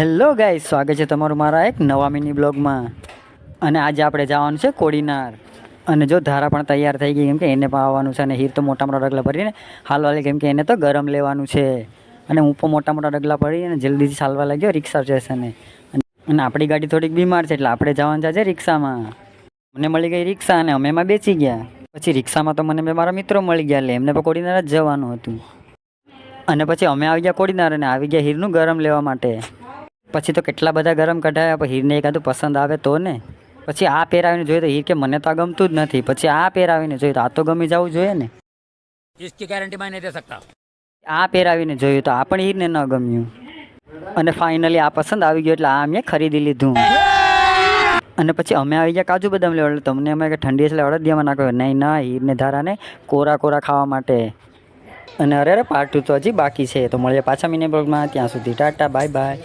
Hello guys, સ્વાગત છે તમારું મારા એક નવા મિની બ્લોગમાં. અને આજે આપણે જવાનું છે કોડીનાર. અને જો ધારા પણ તૈયાર થઈ ગઈ, કેમ કે એને પણ આવવાનું છે. અને હીર તો મોટા મોટા ડગલા ભરીને હાલવા, કેમ કે એને તો ગરમ લેવાનું છે. અને હું પણ મોટા મોટા ડગલા ભરીને જલ્દીથી ચાલવા લાગ્યો રિક્ષા સ્ટેશને. અને આપણી ગાડી થોડીક બીમાર છે, એટલે આપણે જવાનું છે રિક્ષામાં. મને મળી ગઈ રિક્ષા અને અમે એમાં બેસી ગયા. પછી રિક્ષામાં તો મને મારા મિત્રો મળી ગયા, એટલે એમને પણ કોડીનાર જ જવાનું હતું. અને પછી અમે આવી ગયા કોડીનાર અને આવી ગયા હીરનું ગરમ લેવા માટે. પછી તો કેટલા બધા ગરમ કઢાયા, પણ હીરને એકાદું પસંદ આવે તો ને. પછી આ પહેરાવીને જોઈએ તો હીર કે મને તો આ ગમતું જ નથી. પછી આ પહેરાવીને જોઈએ તો આ તો ગમી જવું જોઈએ ને. इसकी गारंटी मैं नहीं दे सकता. આ પહેરાવીને જોયું તો આ પણ હીરને ન ગમ્યું. અને ફાઇનલી આ પસંદ આવી ગયો, એટલે આ અમે ખરીદી લીધું. અને પછી અમે આવી ગયા કાજુ બદામ લેવા. એટલે તમને અમે ઠંડી એટલે અડદિયામાં નાખ્યો. નહીં ના, હીરને ધારાને કોરા કોરા ખાવા માટે. અને અરે પાર્ટ 2 તો હજી બાકી છે. તો મળીએ પાછા મિની બ્લોગમાં. ત્યાં સુધી ટાટા, બાય બાય.